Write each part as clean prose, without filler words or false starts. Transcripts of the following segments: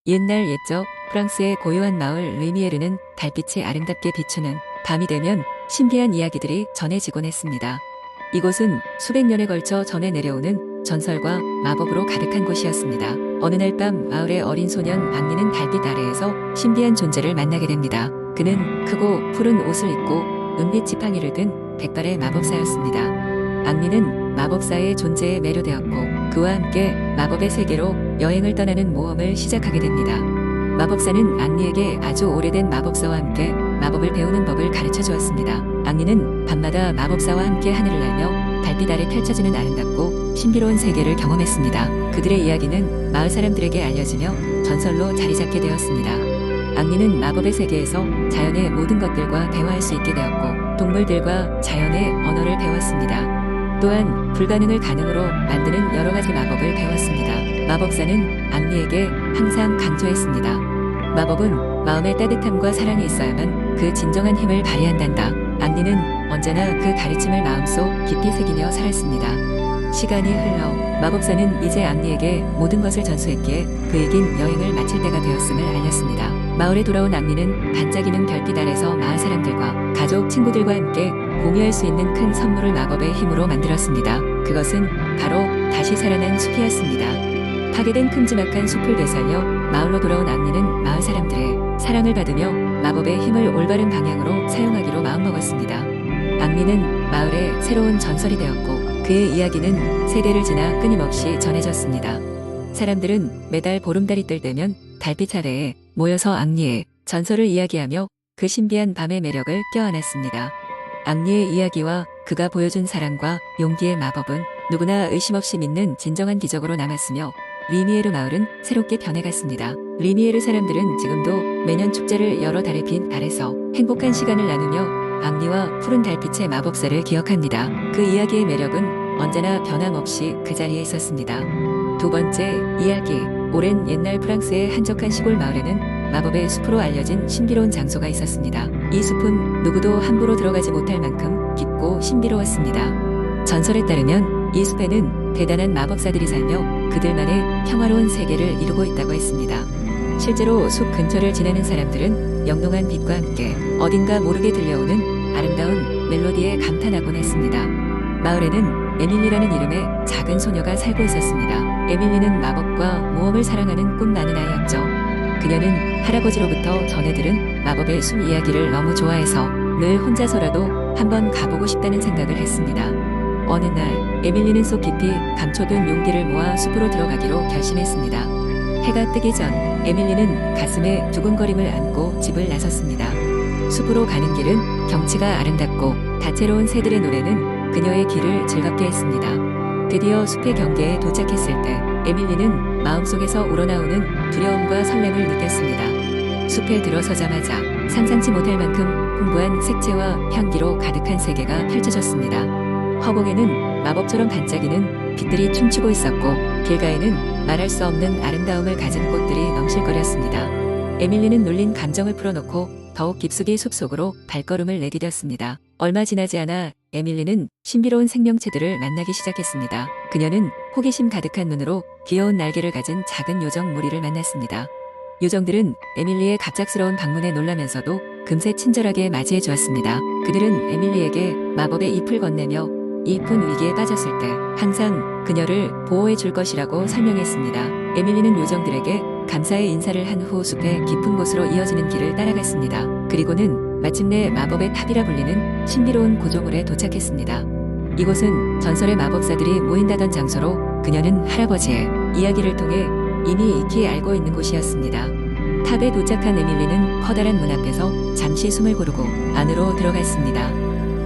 옛날 옛적 프랑스의 고요한 마을 르미에르는 달빛이 아름답게 비추는 밤이 되면 신비한 이야기들이 전해지곤 했습니다. 이곳은 수백 년에 걸쳐 전해 내려오는 전설과 마법으로 가득한 곳이었습니다. 어느 날 밤 마을의 어린 소년 앙리는 달빛 아래에서 신비한 존재를 만나게 됩니다. 그는 크고 푸른 옷을 입고 은빛 지팡이를 든 백발의 마법사였습니다. 앙리는 마법사의 존재에 매료되었고 그와 함께 마법의 세계로 여행을 떠나는 모험을 시작하게 됩니다. 마법사는 앙리에게 아주 오래된 마법사와 함께 마법을 배우는 법을 가르쳐 주었습니다. 앙리는 밤마다 마법사와 함께 하늘을 날며 달빛 아래 펼쳐지는 아름답고 신비로운 세계를 경험했습니다. 그들의 이야기는 마을 사람들에게 알려지며 전설로 자리 잡게 되었습니다. 앙리는 마법의 세계에서 자연의 모든 것들과 대화할 수 있게 되었고 동물들과 자연의 언어를 배웠습니다. 또한 불가능을 가능으로 만드는 여러 가지 마법을 배웠습니다. 마법사는 앙리에게 항상 강조했습니다. 마법은 마음의 따뜻함과 사랑이 있어야만 그 진정한 힘을 발휘한단다. 앙리는 언제나 그 가르침을 마음속 깊이 새기며 살았습니다. 시간이 흘러 마법사는 이제 앙리에게 모든 것을 전수했기에 그에겐 여행을 마칠 때가 되었음을 알렸습니다. 마을에 돌아온 앙리는 반짝이는 별빛 아래서 마을 사람들과 가족, 친구들과 함께 공유할 수 있는 큰 선물을 마법의 힘으로 만들었습니다. 그것은 바로 다시 살아난 숲이었습니다. 파괴된 큼지막한 숲을 되살려 마을로 돌아온 앙리는 마을 사람들의 사랑을 받으며 마법의 힘을 올바른 방향으로 사용하기로 마음먹었습니다. 앙리는 마을의 새로운 전설이 되었고 그의 이야기는 세대를 지나 끊임없이 전해졌습니다. 사람들은 매달 보름달이 뜰 때면 달빛 아래에 모여서 앙리의 전설을 이야기하며 그 신비한 밤의 매력을 껴안았습니다. 앙리의 이야기와 그가 보여준 사랑과 용기의 마법은 누구나 의심 없이 믿는 진정한 기적으로 남았으며 르미에르 마을은 새롭게 변해갔습니다. 르미에르 사람들은 지금도 매년 축제를 열어 달의 빛 아래서 행복한 시간을 나누며 앙리와 푸른 달빛의 마법사를 기억합니다. 그 이야기의 매력은 언제나 변함없이 그 자리에 있었습니다. 두 번째 이야기. 오랜 옛날 프랑스의 한적한 시골 마을에는 마법의 숲으로 알려진 신비로운 장소가 있었습니다. 이 숲은 누구도 함부로 들어가지 못할 만큼 깊고 신비로웠습니다. 전설에 따르면 이 숲에는 대단한 마법사들이 살며 그들만의 평화로운 세계를 이루고 있다고 했습니다. 실제로 숲 근처를 지나는 사람들은 영롱한 빛과 함께 어딘가 모르게 들려오는 아름다운 멜로디에 감탄하곤 했습니다. 마을에는 에밀리라는 이름의 작은 소녀가 살고 있었습니다. 에밀리는 마법과 모험을 사랑하는 꿈 많은 아이였죠. 그녀는 할아버지로부터 전해 들은 마법의 숲 이야기를 너무 좋아해서 늘 혼자서라도 한번 가보고 싶다는 생각을 했습니다. 어느 날 에밀리는 속 깊이 감춰둔 용기를 모아 숲으로 들어가기로 결심했습니다. 해가 뜨기 전 에밀리는 가슴에 두근거림을 안고 집을 나섰습니다. 숲으로 가는 길은 경치가 아름답고 다채로운 새들의 노래는 그녀의 길을 즐겁게 했습니다. 드디어 숲의 경계에 도착했을 때 에밀리는 마음속에서 우러나오는 두려움과 설렘을 느꼈습니다. 숲에 들어서자마자 상상치 못할 만큼 풍부한 색채와 향기로 가득한 세계가 펼쳐졌습니다. 허공에는 마법처럼 반짝이는 빛들이 춤추고 있었고 길가에는 말할 수 없는 아름다움을 가진 꽃들이 넘실거렸습니다. 에밀리는 눌린 감정을 풀어놓고 더욱 깊숙이 숲속으로 발걸음을 내디뎠습니다. 얼마 지나지 않아 에밀리는 신비로운 생명체들을 만나기 시작했습니다. 그녀는 호기심 가득한 눈으로 귀여운 날개를 가진 작은 요정 무리를 만났습니다. 요정들은 에밀리의 갑작스러운 방문에 놀라면서도 금세 친절하게 맞이해 주었습니다. 그들은 에밀리에게 마법의 잎을 건네며 잎은 위기에 빠졌을 때 항상 그녀를 보호해 줄 것이라고 설명했습니다. 에밀리는 요정들에게 감사의 인사를 한 후 숲의 깊은 곳으로 이어지는 길을 따라갔습니다. 그리고는 마침내 마법의 탑이라 불리는 신비로운 구조물에 도착했습니다. 이곳은 전설의 마법사들이 모인다던 장소로 그녀는 할아버지의 이야기를 통해 이미 익히 알고 있는 곳이었습니다. 탑에 도착한 에밀리는 커다란 문 앞에서 잠시 숨을 고르고 안으로 들어갔습니다.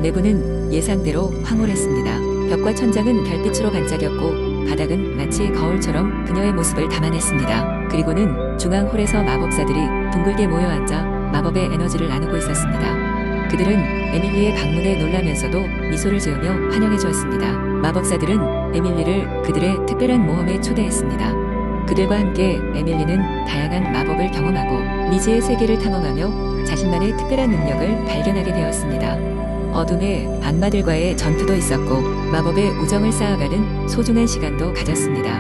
내부는 예상대로 황홀했습니다. 벽과 천장은 별빛으로 반짝였고 바닥은 마치 거울처럼 그녀의 모습을 담아냈습니다. 그리고는 중앙 홀에서 마법사들이 둥글게 모여 앉아 마법의 에너지를 나누고 있었습니다. 그들은 에밀리의 방문에 놀라면서도 미소를 지으며 환영해 주었습니다. 마법사들은 에밀리를 그들의 특별한 모험에 초대했습니다. 그들과 함께 에밀리는 다양한 마법을 경험하고 미지의 세계를 탐험하며 자신만의 특별한 능력을 발견하게 되었습니다. 어둠의 악마들과의 전투도 있었고 마법의 우정을 쌓아가는 소중한 시간도 가졌습니다.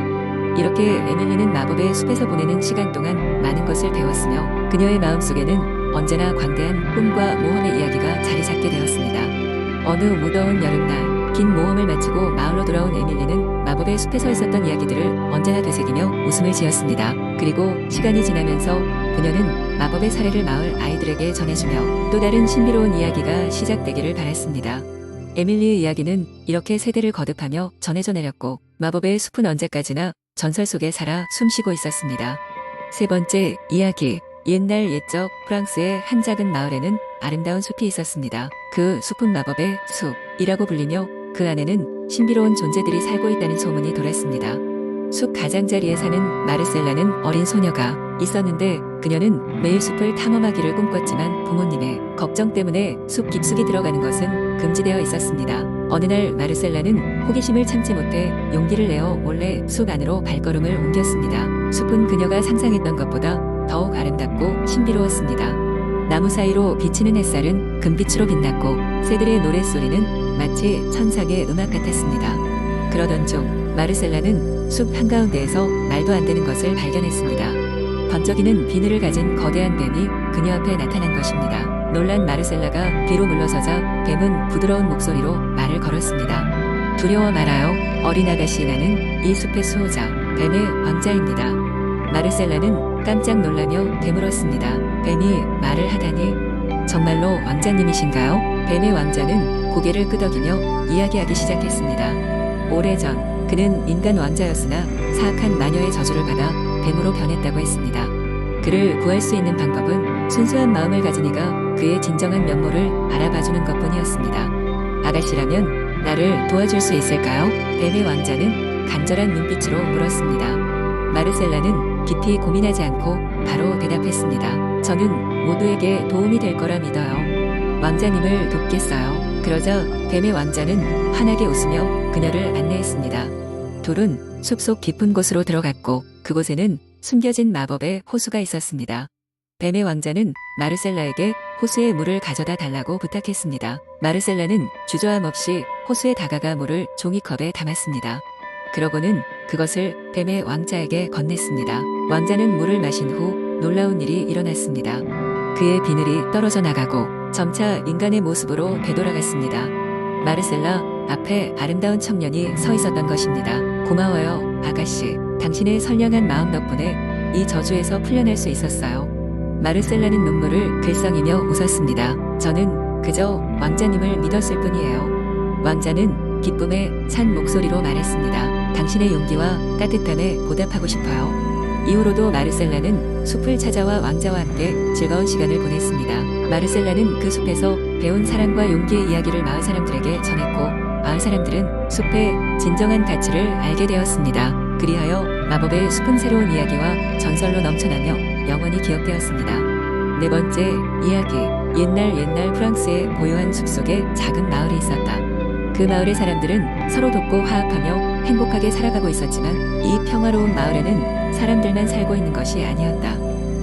이렇게 에밀리는 마법의 숲에서 보내는 시간 동안 많은 것을 배웠으며 그녀의 마음속에는 언제나 광대한 꿈과 모험의 이야기가 자리 잡게 되었습니다. 어느 무더운 여름날 긴 모험을 마치고 마을로 돌아온 에밀리는 마법의 숲에서 있었던 이야기들을 언제나 되새기며 웃음을 지었습니다. 그리고 시간이 지나면서 그녀는 마법의 사례를 마을 아이들에게 전해주며 또 다른 신비로운 이야기가 시작되기를 바랐습니다. 에밀리의 이야기는 이렇게 세대를 거듭하며 전해져 내렸고 마법의 숲은 언제까지나 전설 속에 살아 숨쉬고 있었습니다. 세 번째 이야기. 옛날 옛적 프랑스의 한 작은 마을에는 아름다운 숲이 있었습니다. 그 숲은 마법의 숲이라고 불리며 그 안에는 신비로운 존재들이 살고 있다는 소문이 돌았습니다. 숲 가장자리에 사는 마르셀라는 어린 소녀가 있었는데 그녀는 매일 숲을 탐험하기를 꿈꿨지만 부모님의 걱정 때문에 숲 깊숙이 들어가는 것은 금지되어 있었습니다. 어느 날 마르셀라는 호기심을 참지 못해 용기를 내어 몰래 숲 안으로 발걸음을 옮겼습니다. 숲은 그녀가 상상했던 것보다 더욱 아름답고 신비로웠습니다. 나무 사이로 비치는 햇살은 금빛으로 빛났고 새들의 노랫소리는 마치 천상의 음악 같았습니다. 그러던 중 마르셀라는 숲 한가운데에서 말도 안 되는 것을 발견했습니다. 번쩍이는 비늘을 가진 거대한 뱀이 그녀 앞에 나타난 것입니다. 놀란 마르셀라가 뒤로 물러서자 뱀은 부드러운 목소리로 말을 걸었습니다. 두려워 말아요. 어린 아가씨, 나는 이 숲의 수호자, 뱀의 왕자입니다. 마르셀라는 깜짝 놀라며 되물었습니다. 뱀이 말을 하다니 정말로 왕자님이신가요? 뱀의 왕자는 고개를 끄덕이며 이야기하기 시작했습니다. 오래전 그는 인간 왕자였으나 사악한 마녀의 저주를 받아 뱀으로 변했다고 했습니다. 그를 구할 수 있는 방법은 순수한 마음을 가진 이가 그의 진정한 면모를 알아봐주는 것뿐이었습니다. 아가씨라면 나를 도와줄 수 있을까요? 뱀의 왕자는 간절한 눈빛으로 물었습니다. 마르셀라는 깊이 고민하지 않고 바로 대답했습니다. 저는 모두에게 도움이 될 거라 믿어요. 왕자님을 돕겠어요. 그러자 뱀의 왕자는 환하게 웃으며 그녀를 안내했습니다. 둘은 숲속 깊은 곳으로 들어갔고 그곳에는 숨겨진 마법의 호수가 있었습니다. 뱀의 왕자는 마르셀라에게 호수의 물을 가져다 달라고 부탁했습니다. 마르셀라는 주저함 없이 호수에 다가가 물을 종이컵에 담았습니다. 그러고는 그것을 뱀의 왕자에게 건넸습니다. 왕자는 물을 마신 후 놀라운 일이 일어났습니다. 그의 비늘이 떨어져 나가고 점차 인간의 모습으로 되돌아갔습니다. 마르셀라 앞에 아름다운 청년이 서 있었던 것입니다. 고마워요, 아가씨. 당신의 선량한 마음 덕분에 이 저주에서 풀려날 수 있었어요. 마르셀라는 눈물을 글썽이며 웃었습니다. 저는 그저 왕자님을 믿었을 뿐이에요. 왕자는 기쁨에 찬 목소리로 말했습니다. 당신의 용기와 따뜻함에 보답하고 싶어요. 이후로도 마르셀라는 숲을 찾아와 왕자와 함께 즐거운 시간을 보냈습니다. 마르셀라는 그 숲에서 배운 사랑과 용기의 이야기를 마을 사람들에게 전했고 마을 사람들은 숲의 진정한 가치를 알게 되었습니다. 그리하여 마법의 숲은 새로운 이야기와 전설로 넘쳐나며 영원히 기억되었습니다. 네 번째 이야기. 옛날 프랑스의 고요한 숲속에 작은 마을이 있었다. 그 마을의 사람들은 서로 돕고 화합하며 행복하게 살아가고 있었지만 이 평화로운 마을에는 사람들만 살고 있는 것이 아니었다.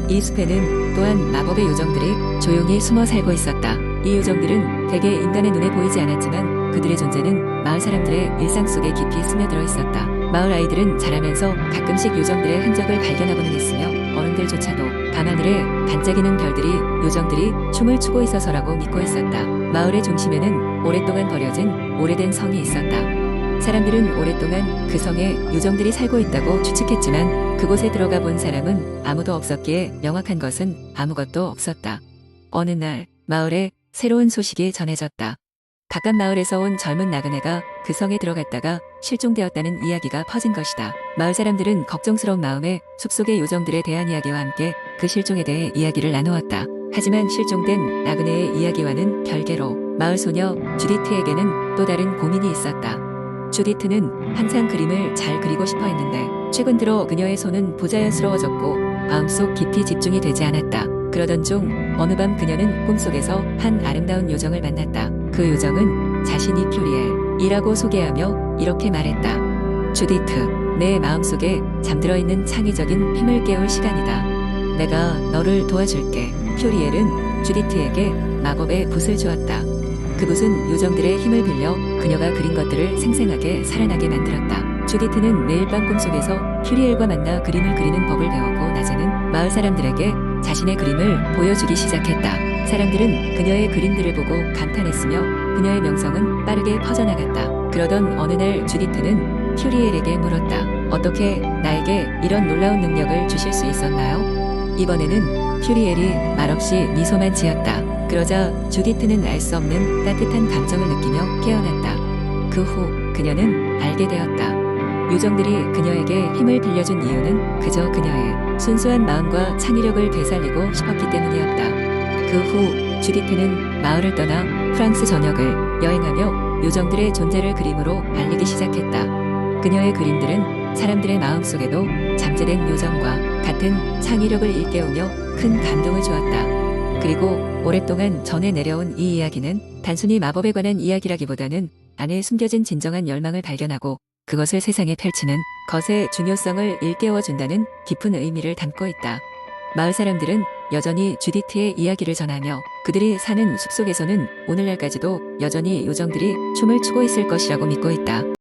이 숲에는 또한 마법의 요정들이 조용히 숨어 살고 있었다. 이 요정들은 대개 인간의 눈에 보이지 않았지만 그들의 존재는 마을 사람들의 일상 속에 깊이 스며들어 있었다. 마을 아이들은 자라면서 가끔씩 요정들의 흔적을 발견하고는 했으며 어른들조차도 밤하늘에 반짝이는 별들이 요정들이 춤을 추고 있어서라고 믿고 있었다. 마을의 중심에는 오랫동안 버려진 오래된 성이 있었다. 사람들은 오랫동안 그 성에 요정들이 살고 있다고 추측했지만 그곳에 들어가 본 사람은 아무도 없었기에 명확한 것은 아무것도 없었다. 어느 날 마을에 새로운 소식이 전해졌다. 바깥 마을에서 온 젊은 나그네가 그 성에 들어갔다가 실종되었다는 이야기가 퍼진 것이다. 마을 사람들은 걱정스러운 마음에 숲속의 요정들에 대한 이야기와 함께 그 실종에 대해 이야기를 나누었다. 하지만 실종된 나그네의 이야기와는 별개로 마을 소녀 주디트에게는 또 다른 고민이 있었다. 주디트는 항상 그림을 잘 그리고 싶어 했는데 최근 들어 그녀의 손은 부자연스러워졌고 마음속 깊이 집중이 되지 않았다. 그러던 중 어느 밤 그녀는 꿈속에서 한 아름다운 요정을 만났다. 그 요정은 자신이 퓨리엘이라고 소개하며 이렇게 말했다. 주디트, 내 마음속에 잠들어 있는 창의적인 힘을 깨울 시간이다. 내가 너를 도와줄게. 퓨리엘은 주디트에게 마법의 붓을 주었다. 그 붓은 요정들의 힘을 빌려 그녀가 그린 것들을 생생하게 살아나게 만들었다. 주디트는 매일 밤 꿈속에서 퓨리엘과 만나 그림을 그리는 법을 배웠고 낮에는 마을 사람들에게 자신의 그림을 보여주기 시작했다. 사람들은 그녀의 그림들을 보고 감탄했으며 그녀의 명성은 빠르게 퍼져나갔다. 그러던 어느 날 주디트는 퓨리엘에게 물었다. 어떻게 나에게 이런 놀라운 능력을 주실 수 있었나요? 이번에는 퓨리엘이 말없이 미소만 지었다. 그러자 주디트는 알 수 없는 따뜻한 감정을 느끼며 깨어났다. 그 후 그녀는 알게 되었다. 요정들이 그녀에게 힘을 빌려준 이유는 그저 그녀의 순수한 마음과 창의력을 되살리고 싶었기 때문이었다. 그 후 주디트는 마을을 떠나 프랑스 전역을 여행하며 요정들의 존재를 그림으로 알리기 시작했다. 그녀의 그림들은 사람들의 마음속에도 잠재된 요정과 같은 창의력을 일깨우며 큰 감동을 주었다. 그리고 오랫동안 전해 내려온 이 이야기는 단순히 마법에 관한 이야기라기보다는 안에 숨겨진 진정한 열망을 발견하고 그것을 세상에 펼치는 것의 중요성을 일깨워준다는 깊은 의미를 담고 있다. 마을 사람들은 여전히 주디트의 이야기를 전하며 그들이 사는 숲속에서는 오늘날까지도 여전히 요정들이 춤을 추고 있을 것이라고 믿고 있다.